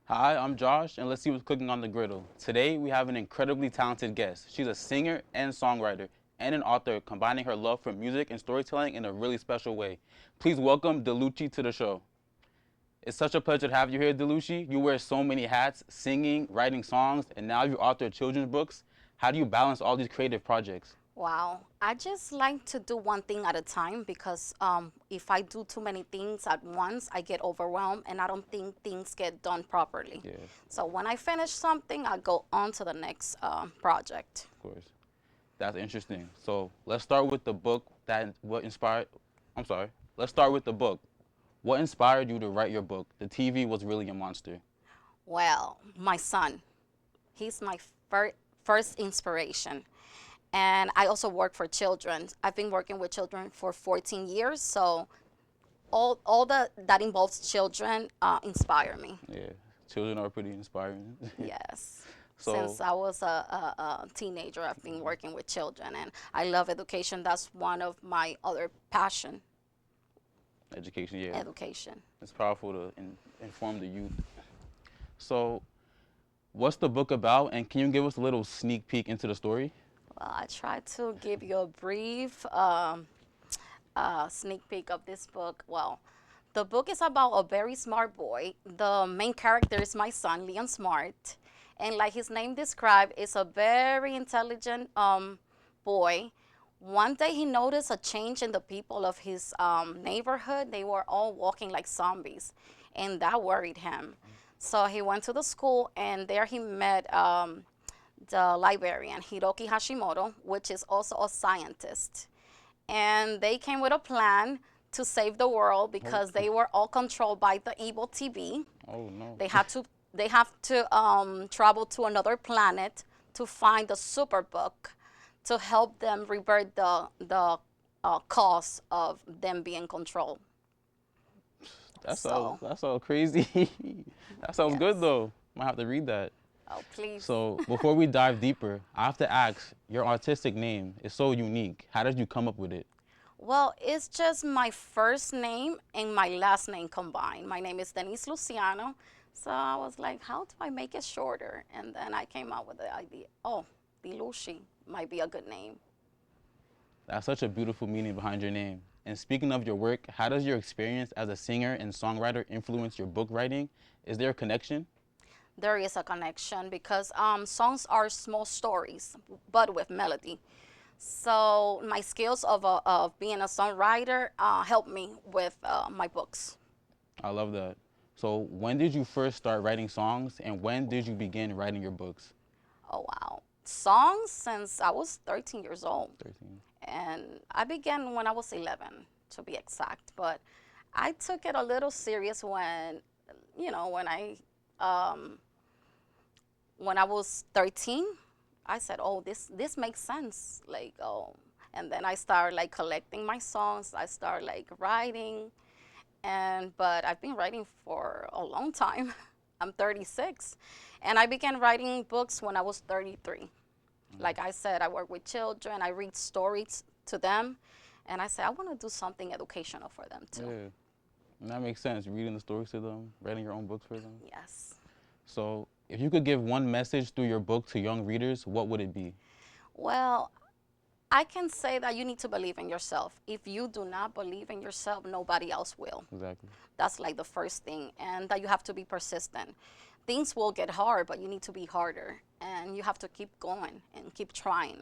Hi, I'm Josh, and let's see what's cooking on the griddle. Today, we have an incredibly talented guest. She's a singer and songwriter and an author, combining her love for music and storytelling in a really special way. Please welcome Delucci to the show. It's such a pleasure to have you here, Delucci. You wear so many hats, singing, writing songs, and now you author children's books. How do you balance all these creative projects? Wow, I just like to do one thing at a time because if I do too many things at once, I get overwhelmed and I don't think things get done properly. Yeah, So when I finish something, I go on to the next project. of course. That's interesting. So let's start with the book that what inspired. I'm sorry. Let's start with the book. What inspired you to write your book? The TV was really a monster. Well, my son, he's my first inspiration. And I also work for children. I've been working with children for 14 years, so all that involves children inspire me. Yeah, children are pretty inspiring. Yes. So, Since I was a teenager, I've been working with children, and I love education. That's one of my other passion, education, yeah, education. it's powerful to inform the youth. So, what's the book about, and can you give us a little sneak peek into the story? Well, I try to give you a brief sneak peek of this book. Well, the book is about a very smart boy. The main character is my son, Leon Smart. And like his name described, is a very intelligent boy. One day he noticed a change in the people of his neighborhood. They were all walking like zombies, and that worried him. So he went to the school, and there he met the librarian, Hiroki Hashimoto, which is also a scientist. And they came with a plan to save the world because Oh, they were all controlled by the evil TV. oh no. They had to they have to travel to another planet to find the superbook to help them revert the cause of them being controlled. So That's so crazy. That sounds good yes. though. Might have to read that. Oh please. So, before we dive deeper, I have to ask, your artistic name is so unique. How did you come up with it? Well, it's just my first name and my last name combined. My name is Denys Luciano. So I was like, how do I make it shorter? And then I came up with the idea, oh, Delucci might be a good name. That's such a beautiful meaning behind your name. And speaking of your work, how does your experience as a singer and songwriter influence your book writing? Is there a connection? There is a connection because songs are small stories, but with melody. So my skills of being a songwriter helped me with my books. I love that. So, when did you first start writing songs and when did you begin writing your books? Oh, wow. Songs since I was 13 years old. 13. And I began when I was 11, to be exact. But I took it a little serious when, you know, um, when I was 13. I said, oh, this makes sense. Like, oh, and then I started like collecting my songs. I started like writing, and but I've been writing for a long time. I'm 36, and I began writing books when I was 33. Like I said, I work with children. I read stories to them, and I said I want to do something educational for them too. Yeah, and that makes sense. Reading the stories to them, writing your own books for them. Yes. So, if you could give one message through your book to young readers, what would it be? Well, I can say that you need to believe in yourself. If you do not believe in yourself, nobody else will. Exactly. That's like the first thing, and that you have to be persistent. Things will get hard, but you need to be harder, and you have to keep going and keep trying.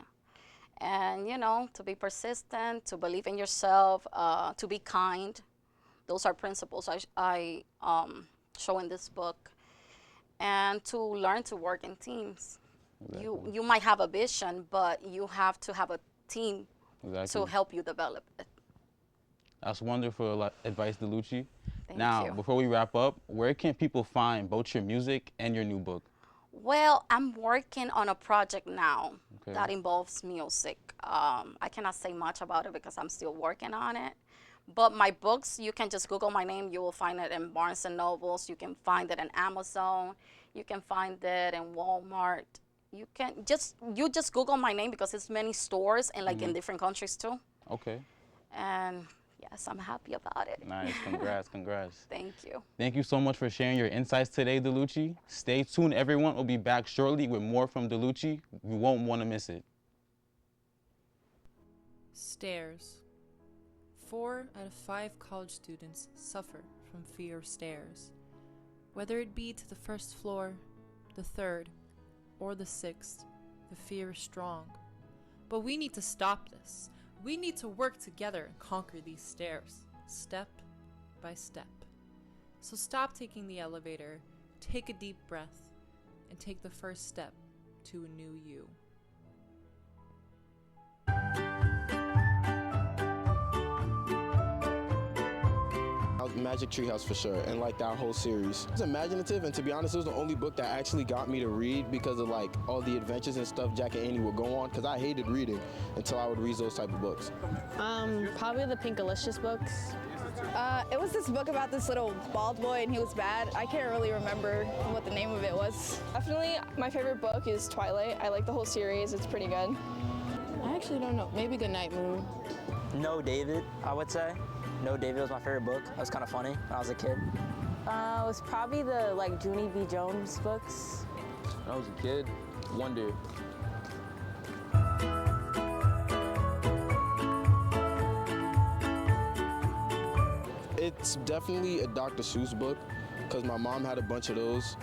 And you know, to be persistent, to believe in yourself, to be kind. Those are principles I show in this book, and to learn to work in teams. Exactly. You might have a vision, but you have to have a team to Exactly. help you develop it. That's wonderful advice, Delucci. Thank Now, you. before we wrap up, where can people find both your music and your new book? Well, I'm working on a project now Okay. that involves music. I cannot say much about it because I'm still working on it. But my books, you can just Google my name. You will find it in Barnes and Nobles. You can find it in Amazon. You can find it in Walmart. You just Google my name because it's many stores and like in Mm-hmm. different countries too. Okay. And Yes, I'm happy about it. Nice. Congrats. Congrats. Thank you. Thank you so much for sharing your insights today, Delucci. Stay tuned, everyone. We'll be back shortly with more from Delucci. You won't want to miss it. Stairs. 4 out of 5 college students suffer from fear of stairs. Whether it be to the first floor, the third, or the 6th, the fear is strong. But we need to stop this. We need to work together and conquer these stairs, step by step. So stop taking the elevator, take a deep breath, and take the first step to a new you. Magic Treehouse for sure, and like that whole series. It's imaginative, and to be honest, it was the only book that actually got me to read because of like all the adventures and stuff Jack and Annie would go on, because I hated reading until I would read those type of books. Probably the Pinkalicious books. It was this book about this little bald boy and he was bad. I can't really remember what the name of it was. Definitely my favorite book is Twilight. I like the whole series, it's pretty good. I actually don't know. Maybe Goodnight Moon. No David, I would say. No David was my favorite book. That was kind of funny when I was a kid. It was probably the like Junie B. Jones books. When I was a kid, Wonder. It's definitely a Dr. Seuss book because my mom had a bunch of those.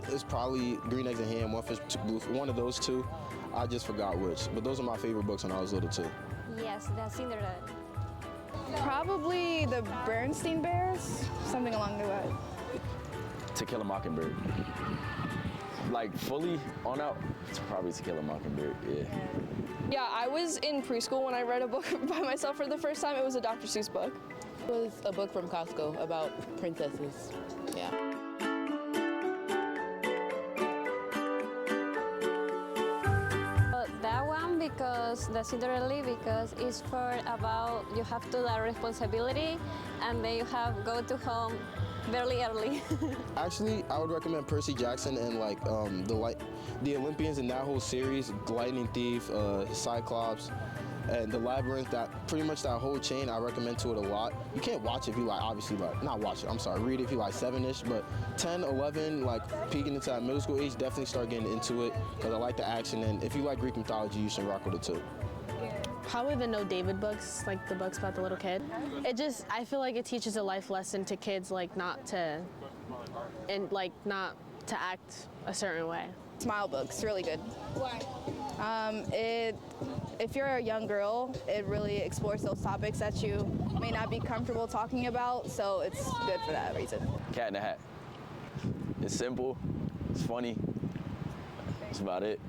It's probably Green Eggs and Ham, One Fish Booth, one of those two. I just forgot which, but those are my favorite books when I was little too. Yes, the Cinderella. Probably the Bernstein Bears, something along the way. To Kill a Mockingbird. Like fully on out, it's probably To Kill a Mockingbird, yeah. Yeah, I was in preschool when I read a book by myself for the first time. It was a Dr. Seuss book. It was a book from Costco about princesses. Yeah. That one because the Cinderella because it's for about you have to that responsibility and then you have go to home very early. Actually, I would recommend Percy Jackson and like the Olympians in that whole series, Lightning Thief, Cyclops, and the Labyrinth. That pretty much that whole chain I recommend to it a lot. You can't watch it if you like, obviously like, not watch it, I'm sorry, read it if you like 7-ish, but 10, 11, like peeking into that middle school age, definitely start getting into it because I like the action, and if you like Greek mythology, you should rock with it too. Probably the No David books, like the books about the little kid. I feel like it teaches a life lesson to kids, like not to act a certain way. Smile books, really good. Why? If you're a young girl, it really explores those topics that you may not be comfortable talking about, so it's good for that reason. Cat in the Hat. It's simple, it's funny, that's about it.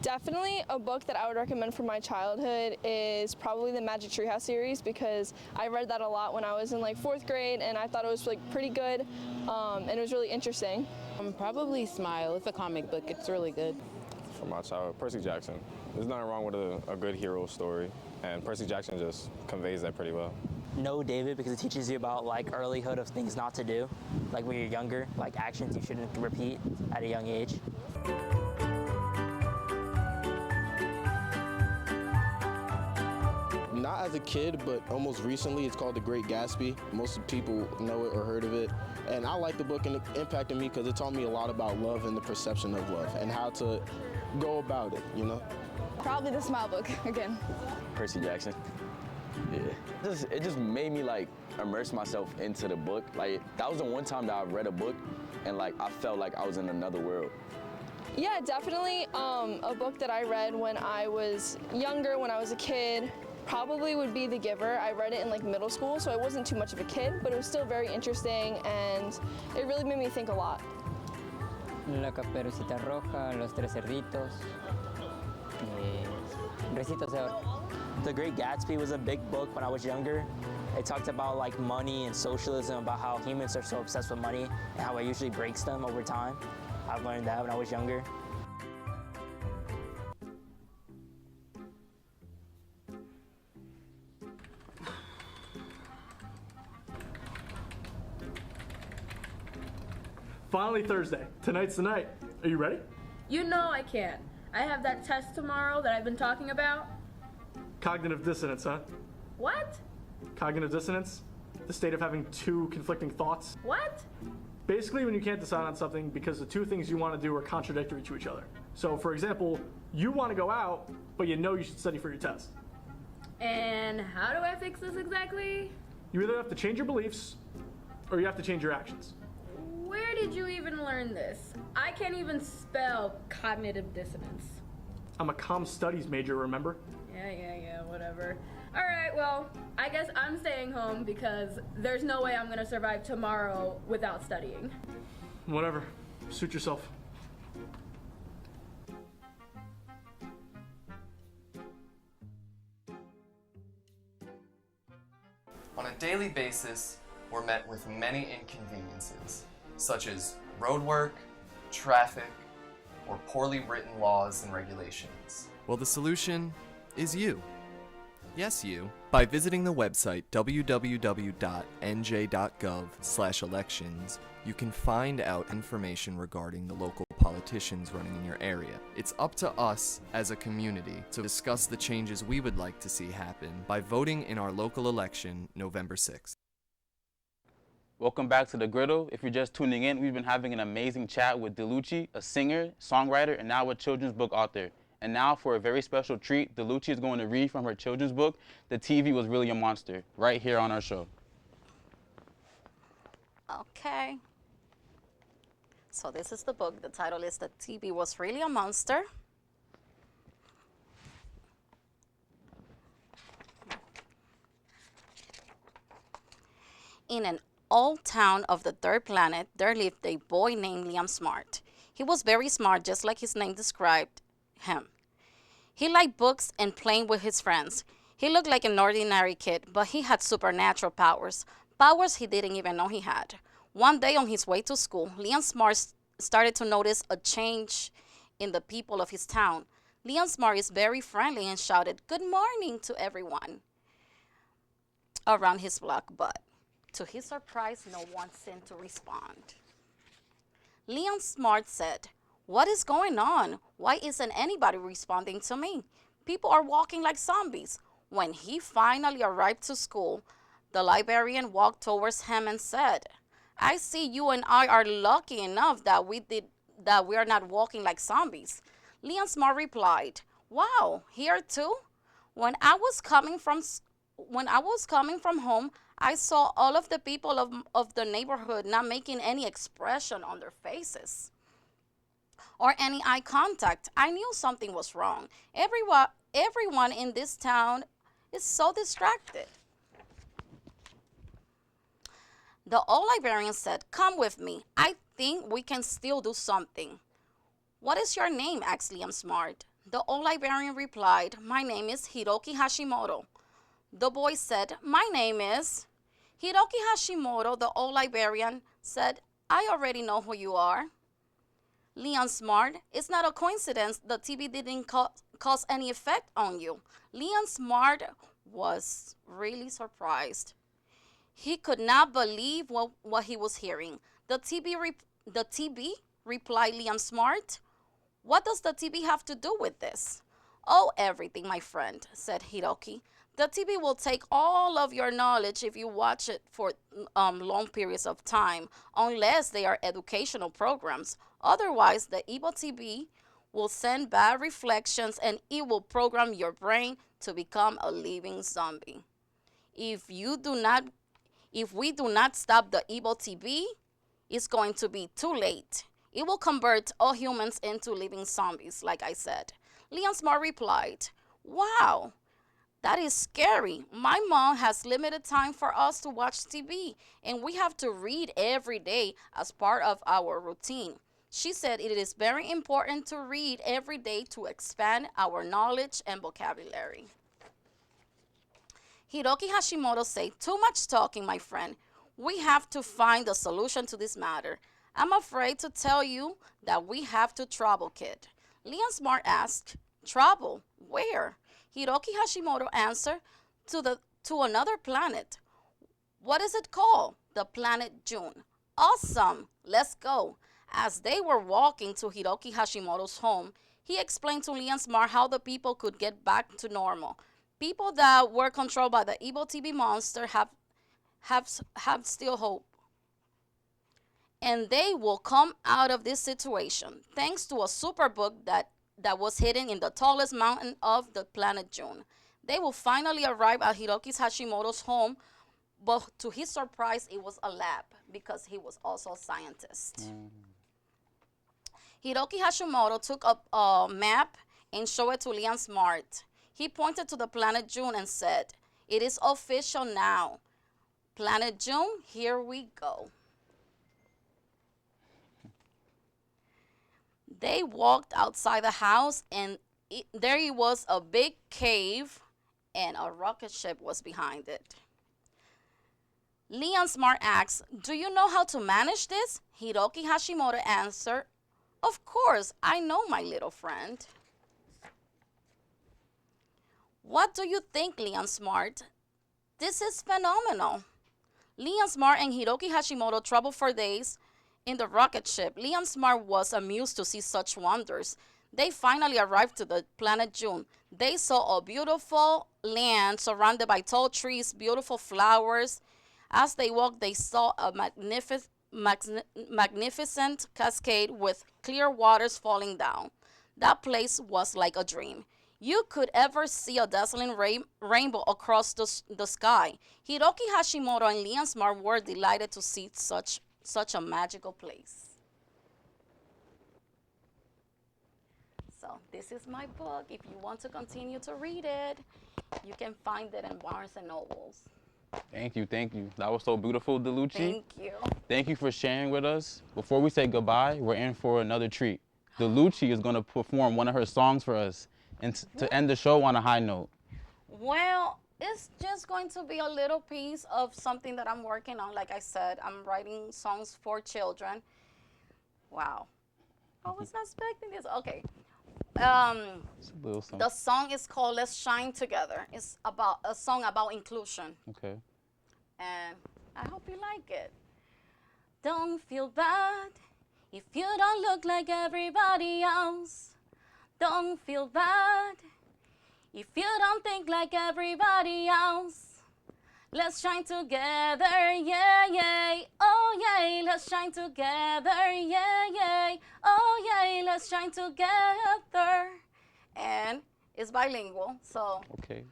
Definitely a book that I would recommend from my childhood is probably the Magic Treehouse series because I read that a lot when I was in like 4th grade and I thought it was like pretty good and it was really interesting. Probably Smile. It's a comic book. It's really good. From my childhood, Percy Jackson. There's nothing wrong with a good hero story, and Percy Jackson just conveys that pretty well. No David because it teaches you about like earlyhood of things not to do, like when you're younger, like actions you shouldn't repeat at a young age. Not as a kid, but almost recently, it's called The Great Gatsby. Most people know it or heard of it. And I like the book, and it impacted me because it taught me a lot about love and the perception of love and how to go about it, you know? Probably the Smile book again. Percy Jackson. Yeah. It just made me like immerse myself into the book. Like that was the one time that I read a book and like I felt like I was in another world. Yeah, definitely a book that I read when I was younger, when I was a kid, probably would be The Giver. I read it in like middle school, so I wasn't too much of a kid, but it was still very interesting and it really made me think a lot. La Caperucita Roja, Los Tres Cerditos, Recitos de Oro. The Great Gatsby was a big book when I was younger. It talked about like money and socialism, about how humans are so obsessed with money and how it usually breaks them over time. I learned that when I was younger. Finally Thursday. Tonight's the night. Are you ready? You know I can't. I have that test tomorrow that I've been talking about. Cognitive dissonance, huh? What? Cognitive dissonance, the state of having two conflicting thoughts. What? Basically, when you can't decide on something because the two things you want to do are contradictory to each other. So, for example, you want to go out, but you know you should study for your test. And how do I fix this exactly? You either have to change your beliefs, or you have to change your actions. Where did you even learn this? I can't even spell cognitive dissonance. I'm a comm studies major, remember? Yeah, whatever. Alright, well, I guess I'm staying home because there's no way I'm gonna survive tomorrow without studying. Whatever. Suit yourself. On a daily basis, we're met with many inconveniences, such as road work, traffic, or poorly written laws and regulations. Well, the solution is you. Yes, you. By visiting the website www.nj.gov/elections, you can find out information regarding the local politicians running in your area. It's up to us as a community to discuss the changes we would like to see happen by voting in our local election November 6th. Welcome back to The Griddle. If you're just tuning in, we've been having an amazing chat with DeLucci, a singer, songwriter, and now a children's book author. And now for a very special treat, DeLucci is going to read from her children's book, The TV Was Really a Monster, right here on our show. Okay. So this is the book. The title is The TV Was Really a Monster. In an old town of the third planet, there lived a boy named Liam Smart. He was very smart, just like his name described him. He liked books and playing with his friends. He looked like an ordinary kid, but he had supernatural powers, powers he didn't even know he had. One day on his way to school, Liam Smart started to notice a change in the people of his town. Liam Smart is very friendly and shouted, "Good morning" to everyone around his block, but to his surprise, no one seemed to respond. Liam Smart said, "What is going on? Why isn't anybody responding to me? People are walking like zombies." When he finally arrived to school, the librarian walked towards him and said, "I see you and I are lucky enough that we are not walking like zombies." Liam Smart replied, "Wow, here too? When I was coming from home, I saw all of the people of the neighborhood not making any expression on their faces or any eye contact. I knew something was wrong. Everyone in this town is so distracted." The old librarian said, "Come with me. I think we can still do something." "What is your name?" asked Liam Smart. The old librarian replied, "My name is Hiroki Hashimoto." The boy said, "My name is Hiroki Hashimoto." The old librarian said, "I already know who you are." Liam Smart, "It's not a coincidence the TV didn't cause any effect on you." Liam Smart was really surprised. He could not believe what he was hearing. The TV, replied Liam Smart. "What does the TV have to do with this?" "Oh, everything, my friend," said Hiroki. "The TV will take all of your knowledge if you watch it for long periods of time, unless they are educational programs. Otherwise, the evil TV will send bad reflections and it will program your brain to become a living zombie. If we do not stop the evil TV, it's going to be too late. It will convert all humans into living zombies, like I said." Liam Smart replied, "Wow, that is scary. My mom has limited time for us to watch TV, and we have to read every day as part of our routine. She said it is very important to read every day to expand our knowledge and vocabulary." Hiroki Hashimoto said, "Too much talking, my friend. We have to find a solution to this matter. I'm afraid to tell you that we have to travel, kid." Liam Smart asked, "Travel? Where?" Hiroki Hashimoto answered, to another planet." "What is it called?" "The planet June." "Awesome, let's go." As they were walking to Hiroki Hashimoto's home, he explained to Liam Smart how the people could get back to normal. People that were controlled by the evil TV monster have still hope. And they will come out of this situation thanks to a superbook that was hidden in the tallest mountain of the planet June. They will finally arrive at Hiroki Hashimoto's home, but to his surprise, it was a lab because he was also a scientist. Hiroki Hashimoto took a map and showed it to Leon Smart. He pointed to the planet June and said, "It is official now. Planet June, here we go." They walked outside the house, and there it was, a big cave, and a rocket ship was behind it. Leon Smart asked, "Do you know how to manage this?" Hiroki Hashimoto answered, "Of course, I know, my little friend." What do you think, Leon Smart? This is phenomenal. Leon Smart and Hiroki Hashimoto traveled for days in the rocket ship. Leon Smart was amused to see such wonders. They finally arrived to the planet June. They saw a beautiful land surrounded by tall trees, beautiful flowers. As they walked, they saw a magnificent cascade with clear waters falling down. That place was like a dream. You could ever see a dazzling rainbow across the sky. Hiroki Hashimoto and Leon Smart were delighted to see such a magical place. So this is my book. If you want to continue to read it, you can find it in Barnes and Nobles. Thank you, thank you. That was so beautiful, Delucci. Thank you. Thank you for sharing with us. Before we say goodbye, we're in for another treat. Delucci is going to perform one of her songs for us and to end the show on a high note. Well, it's just going to be a little piece of something that I'm working on. Like I said, I'm writing songs for children. Wow. I was not expecting this. Okay. The song is called "Let's Shine Together." It's about a song about inclusion. Okay. And I hope you like it. Don't feel bad if you don't look like everybody else. Don't feel bad if you don't think like everybody else. Let's shine together, yeah, yeah. Oh, yeah, let's shine together, yeah, yeah. Oh, yeah, let's shine together. And it's bilingual, so okay.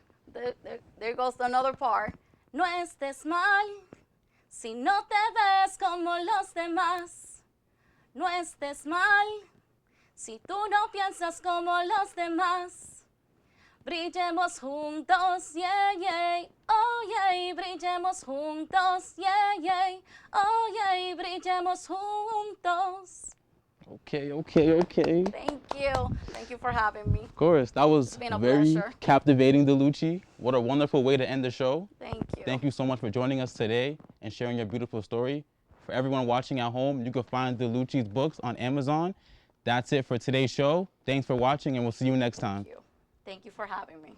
There goes another part. No estés mal si no te ves como los demás. No estés mal si tú no piensas como los demás. Brillemos juntos, yeah, yeah. Oh, yeah, brillemos juntos, yeah, yeah. Oh, yeah, brillemos juntos. Okay, okay, okay. Thank you. Thank you for having me. Of course, that was It's been a very pleasure. captivating, Delucci. What a wonderful way to end the show. Thank you. Thank you so much for joining us today and sharing your beautiful story. For everyone watching at home, you can find Delucci's books on Amazon. That's it for today's show. Thanks for watching, and we'll see you next time. Thank you for having me.